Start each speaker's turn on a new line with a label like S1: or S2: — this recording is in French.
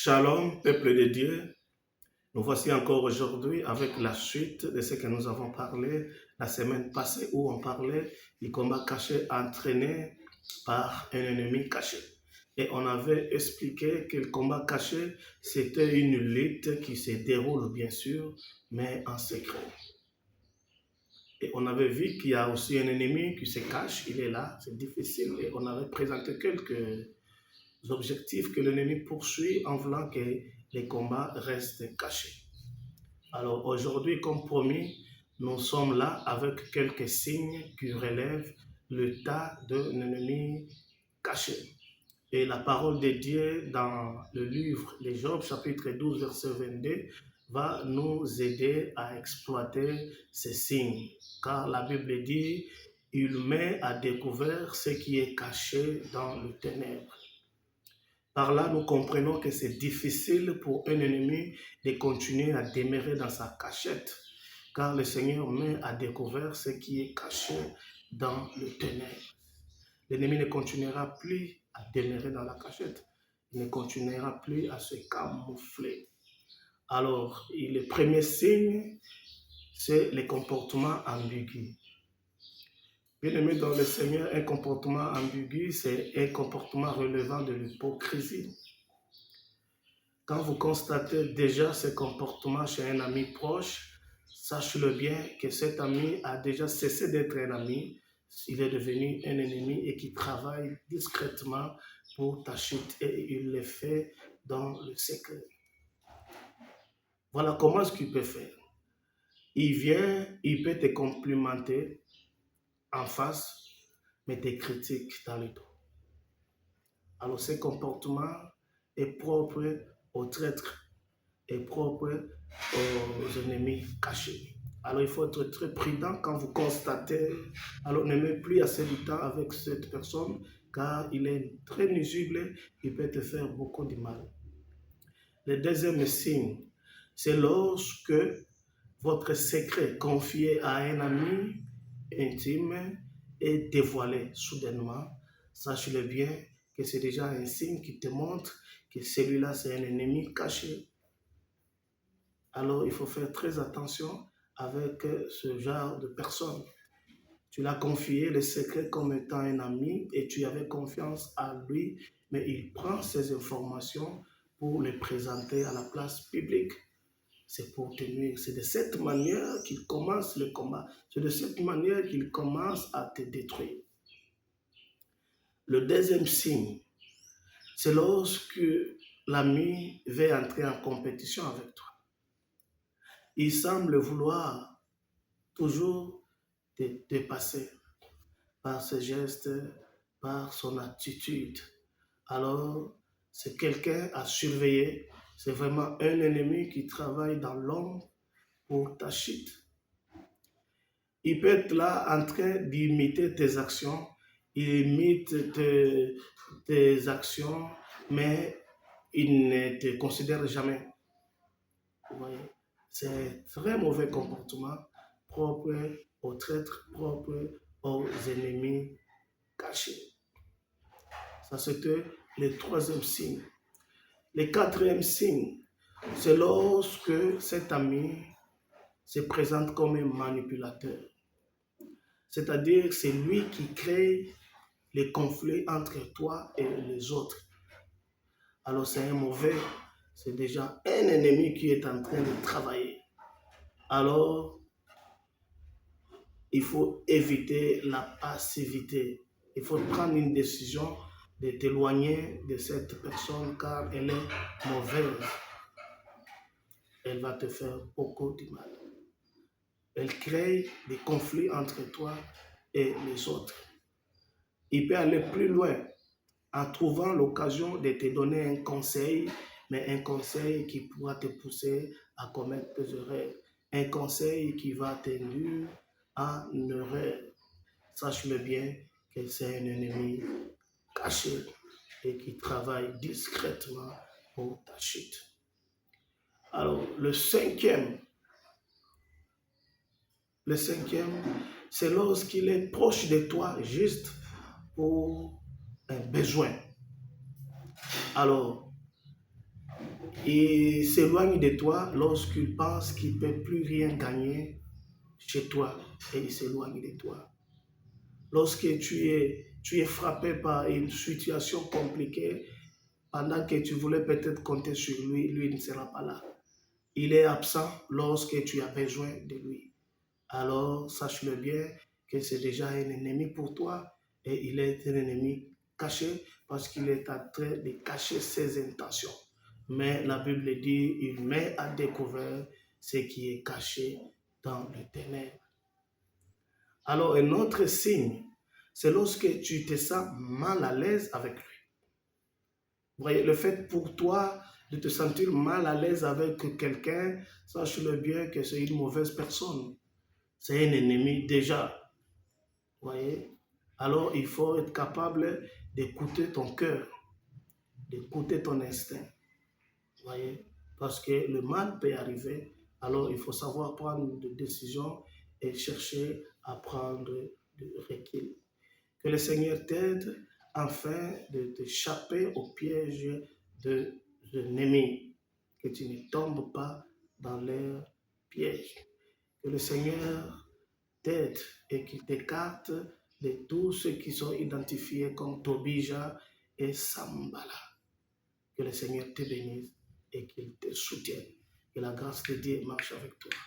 S1: Shalom, peuple de Dieu. Nous voici encore aujourd'hui avec la suite de ce que nous avons parlé la semaine passée où on parlait du combat caché entraîné par un ennemi caché. Et on avait expliqué que le combat caché, c'était une lutte qui se déroule bien sûr, mais en secret. Et on avait vu qu'il y a aussi un ennemi qui se cache, il est là, c'est difficile. Et on avait présenté quelques objectifs que l'ennemi poursuit en voulant que les combats restent cachés. Alors aujourd'hui, comme promis, nous sommes là avec quelques signes qui relèvent l'état d'un ennemi caché. Et la parole de Dieu dans le livre de Job, chapitre 12, verset 22, va nous aider à exploiter ces signes. Car la Bible dit, il met à découvert ce qui est caché dans le ténèbre. Par là, nous comprenons que c'est difficile pour un ennemi de continuer à demeurer dans sa cachette, car le Seigneur met à découvert ce qui est caché dans le ténèbre. L'ennemi ne continuera plus à demeurer dans la cachette, il ne continuera plus à se camoufler. Alors, le premier signe, c'est le comportement ambigu. Bien-aimé dans le Seigneur, un comportement ambigu, c'est un comportement relevant de l'hypocrisie. Quand vous constatez déjà ce comportement chez un ami proche, sachez-le bien que cet ami a déjà cessé d'être un ami, il est devenu un ennemi et qui travaille discrètement pour ta chute et il le fait dans le secret. Voilà comment ce qu'il peut faire. Il vient, il peut te complimenter en face, mais te critique dans le dos. Alors ce comportement est propre aux traîtres, est propre aux ennemis cachés. Alors il faut être très prudent quand vous constatez, alors ne mettez plus assez de temps avec cette personne car il est très nuisible, il peut te faire beaucoup de mal. Le deuxième signe, c'est lorsque votre secret confié à un ami intime est dévoilé soudainement. Sachez-le bien que c'est déjà un signe qui te montre que celui-là c'est un ennemi caché. Alors il faut faire très attention avec ce genre de personnes. Tu l'as confié le secret comme étant un ami et tu avais confiance à lui, mais il prend ces informations pour les présenter à la place publique. C'est pour te nuire. C'est de cette manière qu'il commence le combat. C'est de cette manière qu'il commence à te détruire. Le deuxième signe, c'est lorsque l'ami veut entrer en compétition avec toi. Il semble vouloir toujours te dépasser par ses gestes, par son attitude. Alors, c'est quelqu'un à surveiller. C'est vraiment un ennemi qui travaille dans l'ombre pour ta chute. Il peut être là en train d'imiter tes actions. Il imite tes actions, mais il ne te considère jamais. Vous voyez, c'est un très mauvais comportement propre aux traîtres, propre aux ennemis cachés. Ça, c'était le troisième signe. Le quatrième signe, c'est lorsque cet ami se présente comme un manipulateur. C'est-à-dire que c'est lui qui crée les conflits entre toi et les autres. Alors c'est un mauvais, c'est déjà un ennemi qui est en train de travailler. Alors, il faut éviter la passivité. Il faut prendre une décision de t'éloigner de cette personne car elle est mauvaise. Elle va te faire beaucoup de mal. Elle crée des conflits entre toi et les autres. Il peut aller plus loin en trouvant l'occasion de te donner un conseil, mais un conseil qui pourra te pousser à commettre des erreurs. Un conseil qui va t'induire à une erreur. Sache-le bien que c'est un ennemi caché et qui travaille discrètement pour ta chute. Alors, le cinquième, c'est lorsqu'il est proche de toi juste pour un besoin. Alors, Il s'éloigne de toi lorsqu'il pense qu'il ne peut plus rien gagner chez toi et il s'éloigne de toi. Lorsque tu es frappé par une situation compliquée, pendant que tu voulais peut-être compter sur lui, lui ne sera pas là. Il est absent lorsque tu as besoin de lui. Alors, sache-le bien que c'est déjà un ennemi pour toi et il est un ennemi caché parce qu'il est en train de cacher ses intentions. Mais la Bible dit, il met à découvert ce qui est caché dans les ténèbres. Alors, un autre signe, c'est lorsque tu te sens mal à l'aise avec lui. Vous voyez, le fait pour toi de te sentir mal à l'aise avec quelqu'un, sache-le bien que c'est une mauvaise personne. C'est un ennemi déjà. Vous voyez? Alors, il faut être capable d'écouter ton cœur, d'écouter ton instinct. Vous voyez? Parce que le mal peut arriver. Alors, il faut savoir prendre des décisions et chercher à prendre du recul. Que le Seigneur t'aide afin d'échapper au piège de l'ennemi. Que tu ne tombes pas dans leur piège. Que le Seigneur t'aide et qu'il t'écarte de tous ceux qui sont identifiés comme Tobija et Sambala. Que le Seigneur te bénisse et qu'il te soutienne. Que la grâce de Dieu marche avec toi.